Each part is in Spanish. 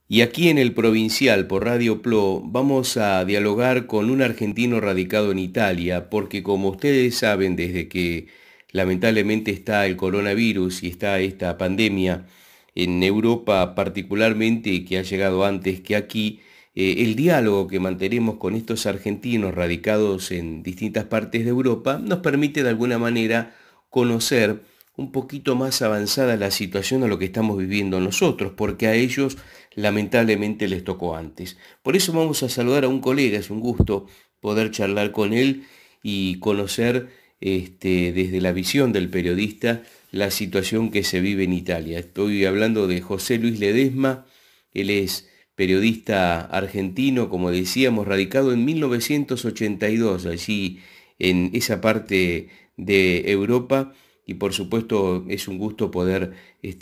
Y aquí en el Provincial, por Radio Plo, vamos a dialogar con un argentino radicado en Italia, porque como ustedes saben, desde que lamentablemente está el coronavirus y está esta pandemia en Europa particularmente, y que ha llegado antes que aquí, el diálogo que mantenemos con estos argentinos radicados en distintas partes de Europa nos permite de alguna manera conocer un poquito más avanzada la situación a lo que estamos viviendo nosotros, porque a ellos lamentablemente les tocó antes. Por eso vamos a saludar a un colega, es un gusto poder charlar con él y conocer desde la visión del periodista la situación que se vive en Italia. Estoy hablando de José Luis Ledesma, él es periodista argentino, como decíamos, radicado en 1982, allí en esa parte de Europa, y por supuesto es un gusto poder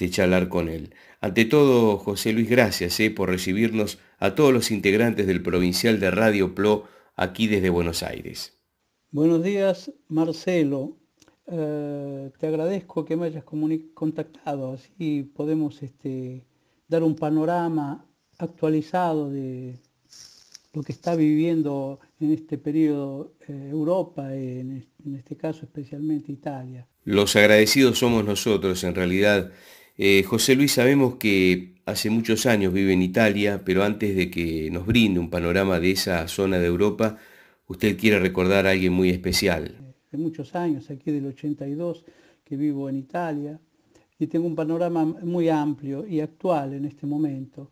charlar con él. Ante todo, José Luis, gracias por recibirnos a todos los integrantes del Provincial de Radio Plo aquí desde Buenos Aires. Buenos días, Marcelo. Te agradezco que me hayas contactado, así podemos dar un panorama actualizado de lo que está viviendo en este periodo Europa, en este caso especialmente Italia. Los agradecidos somos nosotros, en realidad. José Luis, sabemos que hace muchos años vive en Italia, pero antes de que nos brinde un panorama de esa zona de Europa, usted quiere recordar a alguien muy especial. De muchos años, aquí del 82, que vivo en Italia, y tengo un panorama muy amplio y actual en este momento.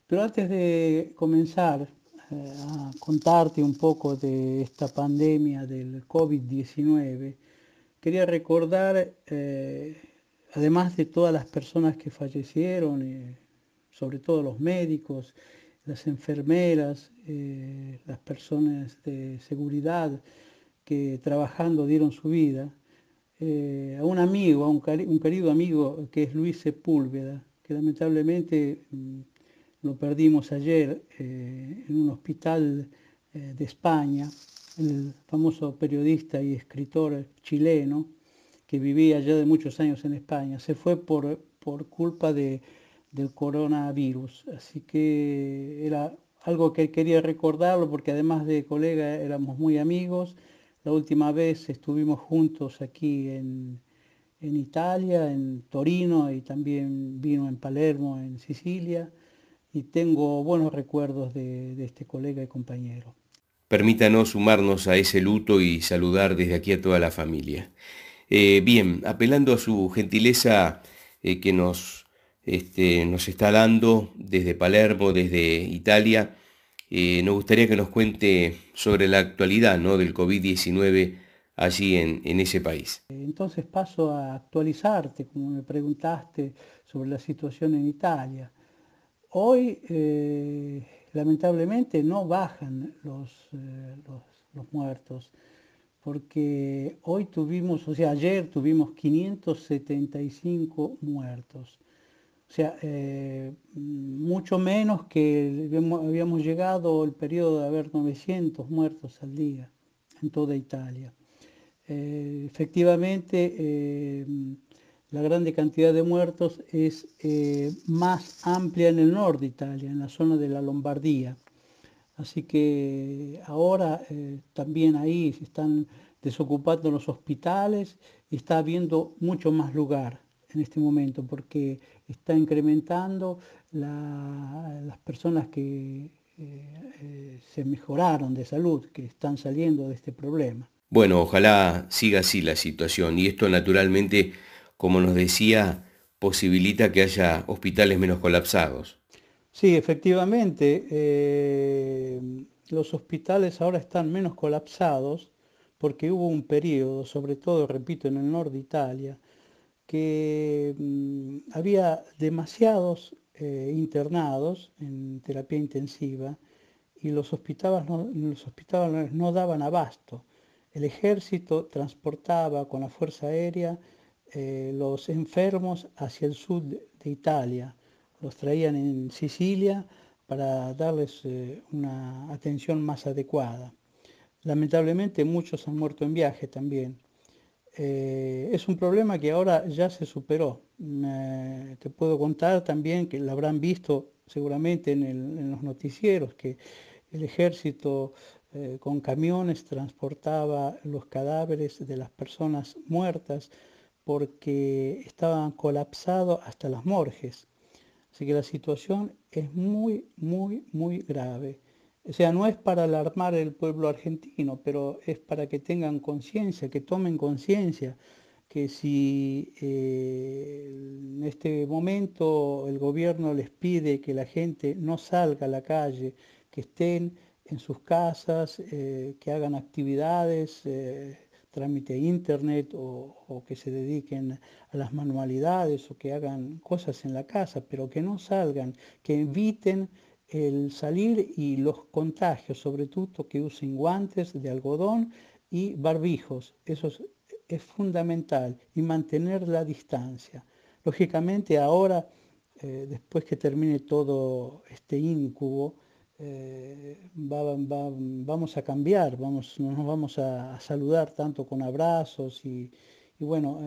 Pero antes de comenzar a contarte un poco de esta pandemia del COVID-19, quería recordar, además de todas las personas que fallecieron, sobre todo los médicos, las enfermeras, las personas de seguridad que trabajando dieron su vida, a un amigo, un querido amigo que es Luis Sepúlveda, que lamentablemente lo perdimos ayer en un hospital de España, el famoso periodista y escritor chileno que vivía ya de muchos años en España. Se fue por culpa del coronavirus, así que era algo que quería recordarlo porque además de colega éramos muy amigos. La última vez estuvimos juntos aquí en Italia, en Torino, y también vino en Palermo, en Sicilia, y tengo buenos recuerdos de este colega y compañero. Permítanos sumarnos a ese luto y saludar desde aquí a toda la familia. Bien, apelando a su gentileza que nos está dando desde Palermo, desde Italia, nos gustaría que nos cuente sobre la actualidad, ¿no?, del COVID-19 allí en ese país. Entonces paso a actualizarte, como me preguntaste, sobre la situación en Italia. Hoy, lamentablemente, no bajan los muertos, porque hoy tuvimos, o sea, ayer tuvimos 575 muertos. O sea, mucho menos que habíamos llegado el periodo de haber 900 muertos al día en toda Italia. Efectivamente, la grande cantidad de muertos es más amplia en el norte de Italia, en la zona de la Lombardía. Así que ahora también ahí se están desocupando los hospitales y está habiendo mucho más lugar en este momento porque está incrementando las personas que se mejoraron de salud, que están saliendo de este problema. Bueno, ojalá siga así la situación y esto naturalmente, como nos decía, posibilita que haya hospitales menos colapsados. Sí, efectivamente, los hospitales ahora están menos colapsados porque hubo un periodo, sobre todo, repito, en el norte de Italia, que había demasiados internados en terapia intensiva y los hospitales no daban abasto. El ejército transportaba con la Fuerza Aérea los enfermos hacia el sur de Italia, los traían en Sicilia para darles una atención más adecuada. Lamentablemente muchos han muerto en viaje también. Es un problema que ahora ya se superó. Te puedo contar también que lo habrán visto seguramente en los noticieros, que el ejército con camiones transportaba los cadáveres de las personas muertas porque estaban colapsados hasta las morgues. Así que la situación es muy, muy, muy grave. O sea, no es para alarmar el pueblo argentino, pero es para que tengan conciencia, que tomen conciencia que si en este momento el gobierno les pide que la gente no salga a la calle, que estén en sus casas, que hagan actividades, trámite internet o que se dediquen a las manualidades o que hagan cosas en la casa, pero que no salgan, que eviten el salir y los contagios, sobre todo que usen guantes de algodón y barbijos. Eso es fundamental y mantener la distancia. Lógicamente ahora, después que termine todo este íncubo, vamos a cambiar, no nos vamos a saludar tanto con abrazos y bueno,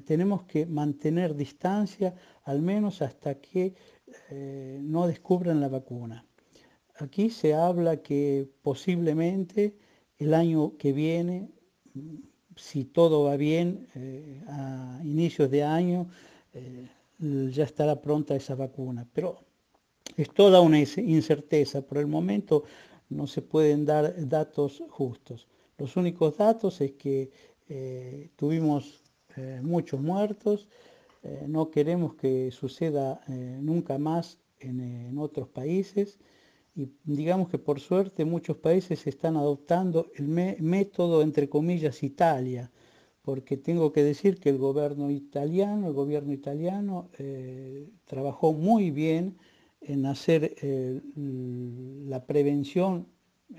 tenemos que mantener distancia al menos hasta que no descubran la vacuna. Aquí se habla que posiblemente el año que viene, si todo va bien, a inicios de año eh, ya estará pronta esa vacuna. Pero es toda una incerteza. Por el momento no se pueden dar datos justos. Los únicos datos es que tuvimos muchos muertos. No queremos que suceda nunca más en otros países. Y digamos que por suerte muchos países están adoptando el método, entre comillas, Italia, porque tengo que decir que el gobierno italiano trabajó muy bien en hacer la prevención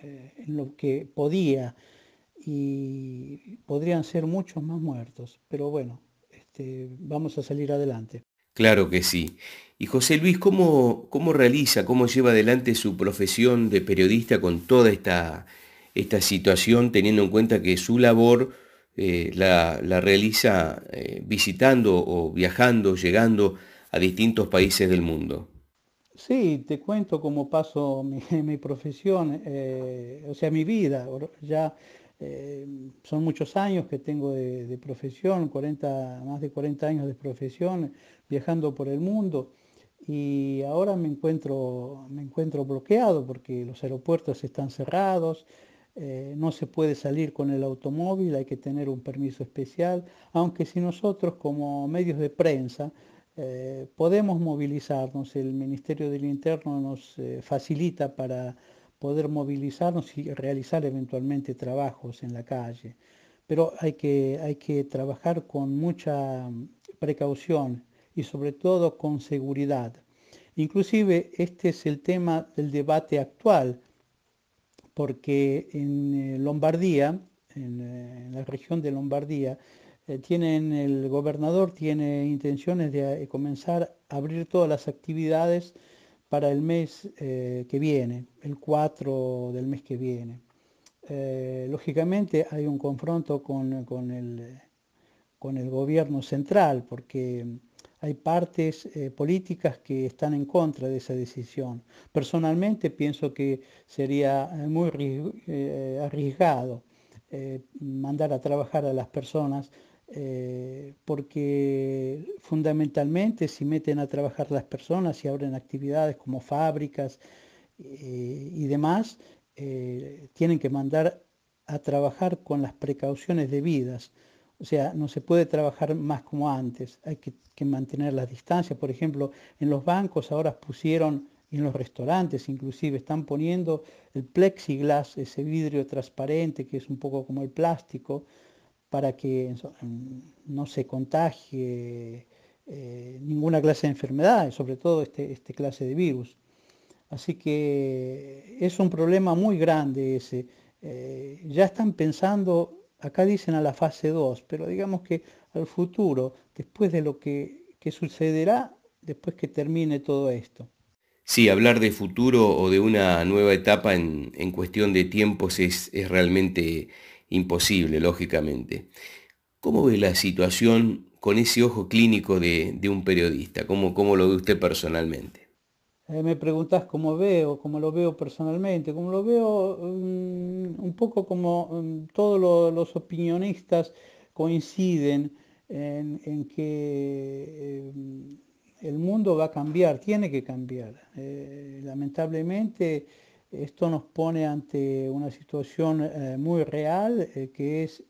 en lo que podía y podrían ser muchos más muertos, pero bueno, vamos a salir adelante. Claro que sí. Y José Luis, ¿cómo realiza, cómo lleva adelante su profesión de periodista con toda esta situación, teniendo en cuenta que su labor la realiza visitando o viajando, llegando a distintos países del mundo? Sí, te cuento cómo paso mi profesión, o sea, mi vida. Ya son muchos años que tengo de profesión, más de 40 años de profesión, viajando por el mundo. Y ahora me encuentro bloqueado porque los aeropuertos están cerrados, no se puede salir con el automóvil, hay que tener un permiso especial, aunque si nosotros como medios de prensa, podemos movilizarnos, el Ministerio del Interno nos facilita para poder movilizarnos y realizar eventualmente trabajos en la calle. Pero hay que trabajar con mucha precaución y sobre todo con seguridad. Inclusive este es el tema del debate actual, porque en Lombardía, en la región de Lombardía, el gobernador tiene intenciones de comenzar a abrir todas las actividades para el mes que viene, el 4 del mes que viene. Lógicamente hay un confronto con el gobierno central, porque hay partes políticas que están en contra de esa decisión. Personalmente pienso que sería muy arriesgado mandar a trabajar a las personas, porque fundamentalmente si meten a trabajar las personas y abren actividades como fábricas y demás, tienen que mandar a trabajar con las precauciones debidas. O sea, no se puede trabajar más como antes, hay que mantener las distancias. Por ejemplo, en los bancos ahora pusieron, y en los restaurantes inclusive, están poniendo el plexiglas, ese vidrio transparente que es un poco como el plástico, para que no se contagie ninguna clase de enfermedad, sobre todo este clase de virus. Así que es un problema muy grande ese. Ya están pensando, acá dicen a la fase 2, pero digamos que al futuro, después de lo que sucederá después que termine todo esto. Sí, hablar de futuro o de una nueva etapa en cuestión de tiempos es realmente imposible, lógicamente. ¿Cómo ve la situación con ese ojo clínico de un periodista? ¿Cómo lo ve usted personalmente? Me preguntas cómo veo, cómo lo veo personalmente, cómo lo veo un poco como todos los opinionistas coinciden en que el mundo va a cambiar, tiene que cambiar. Lamentablemente esto nos pone ante una situación muy real que es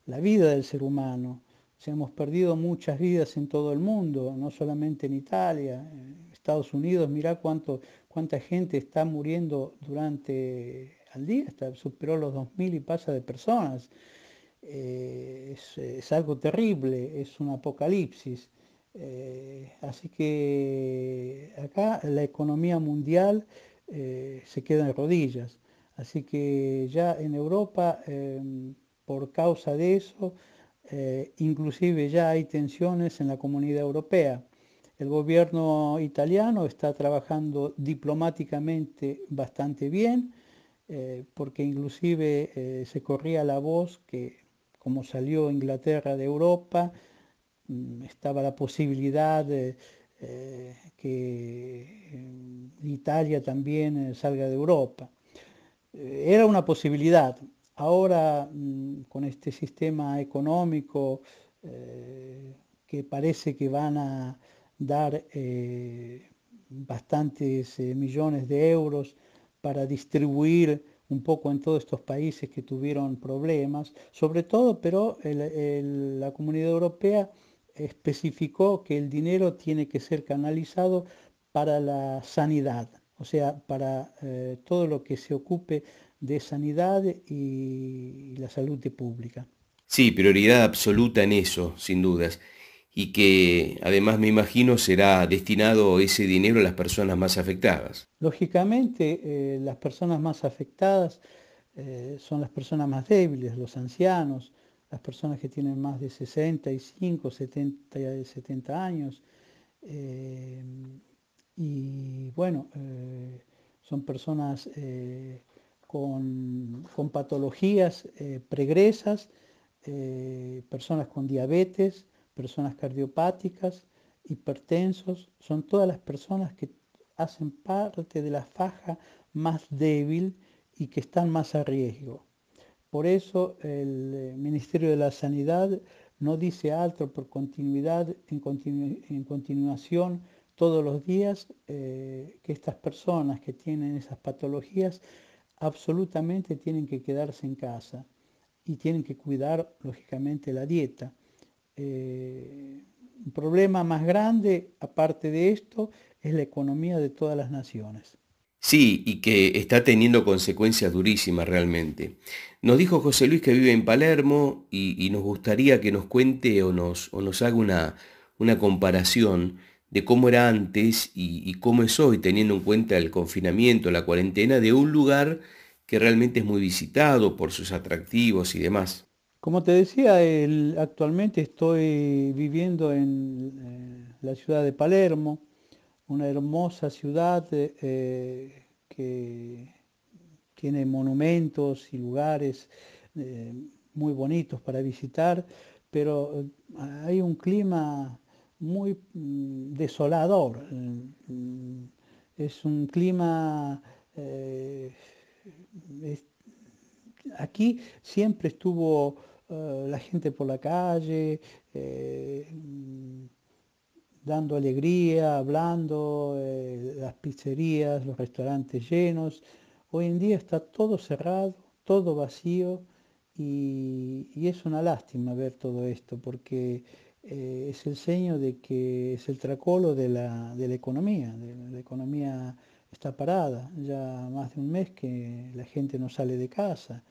la vida del ser humano. Se hemos perdido muchas vidas en todo el mundo, no solamente en Italia, Estados Unidos, mirá cuánta gente está muriendo durante al día, superó los 2000 y pasa de personas. Es algo terrible, es un apocalipsis. Así que acá la economía mundial se queda en rodillas. Así que ya en Europa, por causa de eso, inclusive ya hay tensiones en la comunidad europea. El gobierno italiano está trabajando diplomáticamente bastante bien, porque inclusive se corría la voz que como salió Inglaterra de Europa, estaba la posibilidad de que Italia también salga de Europa. Era una posibilidad. Ahora, con este sistema económico que parece que van a dar bastantes millones de euros para distribuir un poco en todos estos países que tuvieron problemas, sobre todo, pero la Comunidad Europea especificó que el dinero tiene que ser canalizado para la sanidad, o sea, para todo lo que se ocupe de sanidad y la salud pública. Sí, prioridad absoluta en eso, sin dudas. Y que además me imagino será destinado ese dinero a las personas más afectadas. Lógicamente, las personas más afectadas son las personas más débiles, los ancianos, las personas que tienen más de 65, 70 años. eh, y bueno, son personas con patologías pregresas, personas con diabetes, personas cardiopáticas, hipertensos, son todas las personas que hacen parte de la faja más débil y que están más a riesgo. Por eso el Ministerio de la Sanidad no dice alto por continuidad, en continuación, todos los días, que estas personas que tienen esas patologías absolutamente tienen que quedarse en casa y tienen que cuidar, lógicamente, la dieta. Un problema más grande, aparte de esto, es la economía de todas las naciones. Sí, y que está teniendo consecuencias durísimas realmente. Nos dijo José Luis que vive en Palermo y nos gustaría que nos cuente o nos haga una comparación de cómo era antes y cómo es hoy, teniendo en cuenta el confinamiento, la cuarentena, de un lugar que realmente es muy visitado por sus atractivos y demás. Como te decía, actualmente estoy viviendo en la ciudad de Palermo, una hermosa ciudad que tiene monumentos y lugares eh, muy bonitos para visitar, pero hay un clima muy desolador. Es un clima es- aquí siempre estuvo la gente por la calle, dando alegría, hablando, las pizzerías, los restaurantes llenos. Hoy en día está todo cerrado, todo vacío y es una lástima ver todo esto porque es el seño de que es el tracolo de la economía. La economía está parada, ya más de un mes que la gente no sale de casa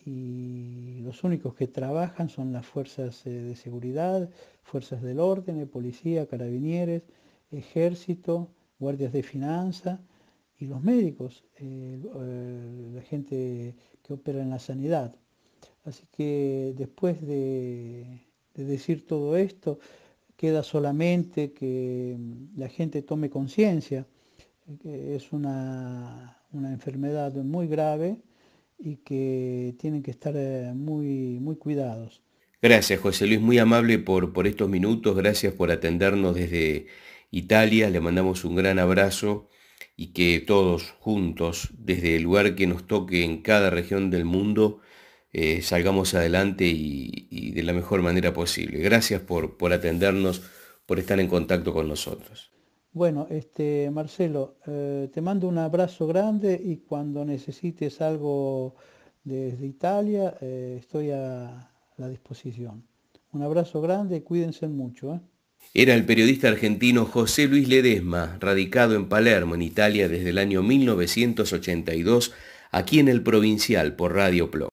y los únicos que trabajan son las fuerzas de seguridad, fuerzas del orden, policía, carabineros, ejército, guardias de finanza y los médicos, la gente que opera en la sanidad. Así que después de decir todo esto, queda solamente que la gente tome conciencia que es una enfermedad muy grave y que tienen que estar muy, muy cuidados. Gracias, José Luis, muy amable por estos minutos, gracias por atendernos desde Italia. Le mandamos un gran abrazo y que todos juntos, desde el lugar que nos toque en cada región del mundo, salgamos adelante y de la mejor manera posible. Gracias por atendernos, por estar en contacto con nosotros. Bueno, Marcelo, te mando un abrazo grande y cuando necesites algo desde Italia, estoy a la disposición. Un abrazo grande y cuídense mucho, ¿eh? Era el periodista argentino José Luis Ledesma, radicado en Palermo, en Italia, desde el año 1982, aquí en el Provincial por Radio Plo.